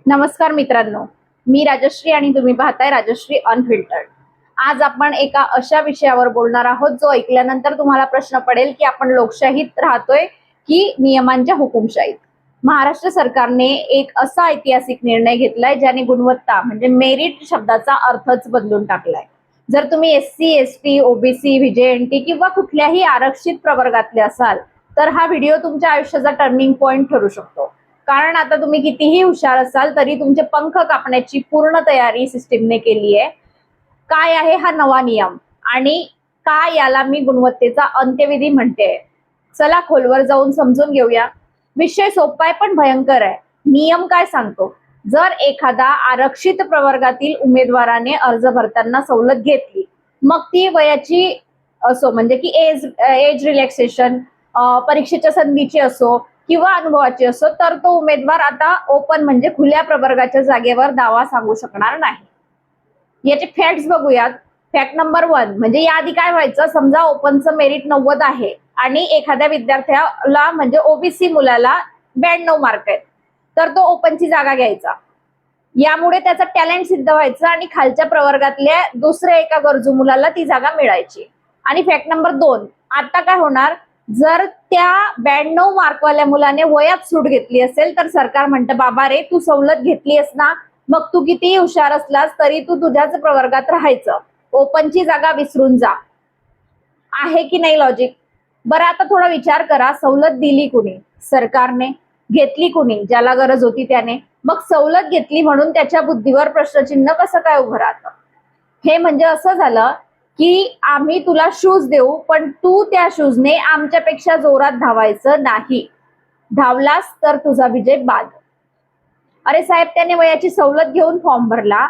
नमस्कार मित्रांनो, मी राजश्री आणि तुम्ही पाहताय राजश्री अनफिल्टर्ड। आज आपण एका अशा विषयावर बोलणार आहोत जो ऐकल्यानंतर तुम्हाला प्रश्न पडेल की आपण लोकशाहीत राहतोय की नियमांच्या हुकुमशाहीत। महाराष्ट्र सरकारने एक असा ऐतिहासिक निर्णय घेतलाय ज्याने गुणवत्ता म्हणजे मेरिट शब्दाचा अर्थच बदलून टाकलाय। जर तुम्ही एससी, एसटी, ओबीसी, व्हीजेएनटी किंवा कुठल्याही आरक्षित प्रवर्गातले असाल तर हा व्हिडिओ तुमच्या आयुष्याचा टर्निंग पॉइंट ठरू शकतो। कारण आता तुम्ही कितीही हुशार असाल तरी तुमचे पंख कापण्याची पूर्ण तयारी सिस्टीमने केली आहे। काय आहे हा नवा नियम आणि काय याला मी गुणवत्तेचा अंत्यविधी म्हणते, चला खोलवर जाऊन समजून घेऊया। विषय सोपा आहे पण भयंकर आहे। नियम काय सांगतो, जर एखादा आरक्षित प्रवर्गातील उमेदवाराने अर्ज भरताना सवलत घेतली, मग ती वयाची असो म्हणजे की एज रिलॅक्सेशन, परीक्षेच्या संधीची असो किंवा अनुभवाची असो, तर तो उमेदवार आता ओपन म्हणजे खुल्या प्रवर्गाच्या जागेवर दावा सांगू शकणार नाही। याचे फॅक्ट्स बघूयात। फॅक्ट नंबर 1 म्हणजे याआधी काय व्हायचं, समजा ओपनचं मेरिट 90 आहे आणि एखाद्या विद्यार्थ्याला म्हणजे ओबीसी मुलाला 92 मार्क आहेत, तर तो ओपनची जागा घ्यायचा। यामुळे त्याचा टॅलेंट सिद्ध व्हायचं आणि खालच्या प्रवर्गातल्या दुसऱ्या एका गरजू मुलाला ती जागा मिळायची। आणि फॅक्ट नंबर 2, आता काय होणार, जर त्या 92 मार्कवाल्या मुलाने वयात सूट घेतली असेल तर सरकार म्हणतं, बाबा रे तू सवलत घेतलीस ना, मग तू कितीही हुशार असलास तरी तू तुझ्याच प्रवर्गात राहायचं, ओपनची जागा विसरून जा। आहे की नाही लॉजिक? बरं आता थोडा विचार करा, सवलत दिली कुणी? सरकारने। घेतली कुणी? ज्याला गरज होती त्याने। मग सवलत घेतली म्हणून त्याच्या बुद्धीवर प्रश्नचिन्ह कसं काय उभं राहतं? हे म्हणजे असं झालं की आम्ही तुला शूज देऊ पण तू त्या शूजने आमच्यापेक्षा जोरात धावायचं नाही, धावलास तर तुझा विजय बाद। अरे साहेब, त्याने वयाची सवलत घेऊन फॉर्म भरला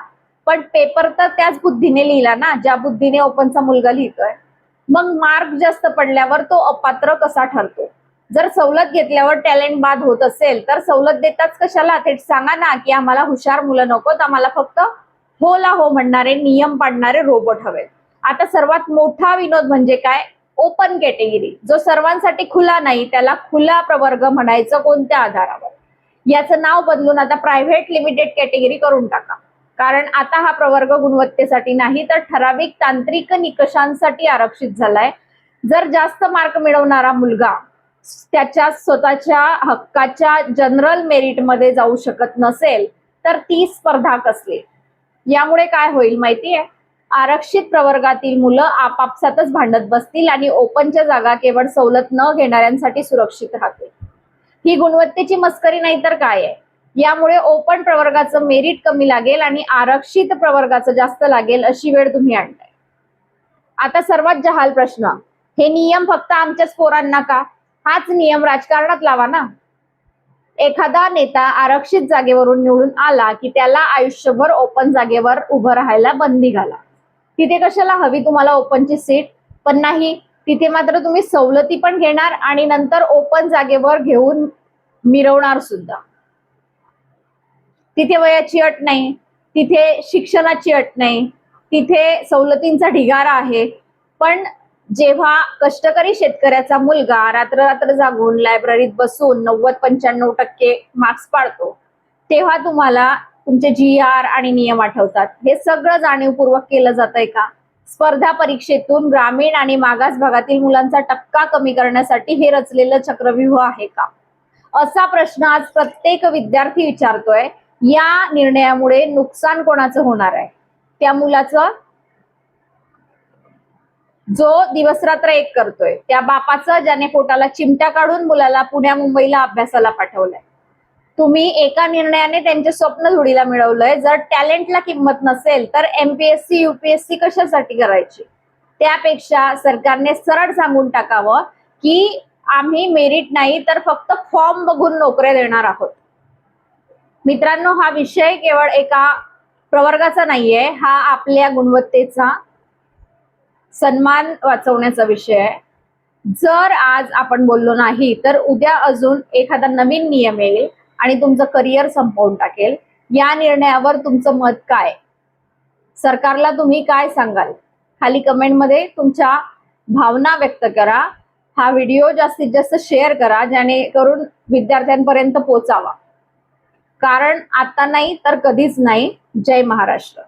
पण पेपर तर त्याच बुद्धीने लिहिला ना ज्या बुद्धीने ओपनचा मुलगा लिहितोय। मग मार्क जास्त पडल्यावर तो अपात्र कसा ठरतो? जर सवलत घेतल्यावर टॅलेंट बाद होत असेल तर सवलत देताच कशाला? थेट सांगा ना की आम्हाला हुशार मुलं नकोत, आम्हाला फक्त हो ला हो म्हणणारे, नियम पाडणारे रोबोट हवेत। आता सर्वात मोठा विनोद म्हणजे काय, ओपन कॅटेगरी जो सर्वांसाठी खुला नाही त्याला खुला प्रवर्ग म्हणायचं कोणत्या आधारावर? याचं नाव बदलून आता प्रायव्हेट लिमिटेड कॅटेगरी करून टाका। कारण आता हा प्रवर्ग गुणवत्तेसाठी नाही तर ठराविक तांत्रिक निकषांसाठी आरक्षित झालाय। जर जास्त मार्क मिळवणारा मुलगा त्याच्या स्वतःच्या हक्काच्या जनरल मेरिट मध्ये जाऊ शकत नसेल तर ती स्पर्धा कसली? यामुळे काय होईल माहितीये, आरक्षित प्रवर्गातील मुलं आपापसातच भांडत बसतील आणि ओपनच्या जागा केवळ सवलत न घेणाऱ्यांसाठी सुरक्षित राहतील। ही गुणवत्तेची मस्करी नाही तर काय आहे? यामुळे ओपन प्रवर्गाचं मेरिट कमी लागेल आणि आरक्षित प्रवर्गाचं जास्त लागेल अशी वेळ तुम्ही आणताय। आता सर्वात जहाल प्रश्न, हे नियम फक्त आमच्याच पोरांना का? हाच नियम राजकारणात लावा ना। एखादा नेता आरक्षित जागेवरून निवडून आला की त्याला आयुष्यभर ओपन जागेवर उभं राहायला बंदी घाला। तिथे कशाला हवी तुम्हाला ओपनची सीट? पण नाही, तिथे मात्र तुम्ही सवलती पण घेणार आणि नंतर ओपन जागेवर घेऊन मिरवणार सुद्धा। तिथे वयाची अट नाही, तिथे शिक्षणाची अट नाही, तिथे सवलतींचा ढिगारा आहे। पण जेव्हा कष्टकरी शेतकऱ्याचा मुलगा रात्र रात्र जागून लायब्ररीत बसून 90-95% मार्क्स पाडतो, तेव्हा तुम्हाला तुमचे GR आणि नियम आठवतात। हे सगळं जाणीवपूर्वक केलं जातंय का? स्पर्धा परीक्षेतून ग्रामीण आणि मागास भागातील मुलांचा टक्का कमी करण्यासाठी हे रचलेलं चक्रव्यूह आहे का? असा प्रश्न आज प्रत्येक विद्यार्थी विचारतोय। या निर्णयामुळे नुकसान कोणाचं होणार आहे? त्या मुलाचं जो दिवसरात्र एक करतोय, त्या बापाचं ज्याने पोटाला चिमटा काढून मुलाला पुण्या मुंबईला अभ्यासाला पाठवलंय। तुम्ही एका निर्णयाने त्यांचे स्वप्न धुळीला मिळवलंय। जर टॅलेंटला किंमत नसेल तर MPSC UPSC कशासाठी करायची? त्यापेक्षा सरकारने सरळ सांगून टाकावं की आम्ही मेरिट नाही तर फक्त फॉर्म बघून नोकऱ्या देणार आहोत। मित्रांनो, हा विषय केवळ एका प्रवर्गाचा नाहीये, हा आपल्या गुणवत्तेचा सन्मान वाचवण्याचा विषय आहे। जर आज आपण बोललो नाही तर उद्या अजून एखादा नवीन नियम येईल आणि तुमचं करिअर संपवून टाकेल। या निर्णयावर तुमचं मत काय? सरकारला तुम्ही काय सांगाल? खाली कमेंटमध्ये तुमच्या भावना व्यक्त करा। हा व्हिडिओ जास्तीत जास्त शेअर करा जेणेकरून विद्यार्थ्यांपर्यंत पोहोचावा। कारण आता नाही तर कधीच नाही. जय महाराष्ट्र.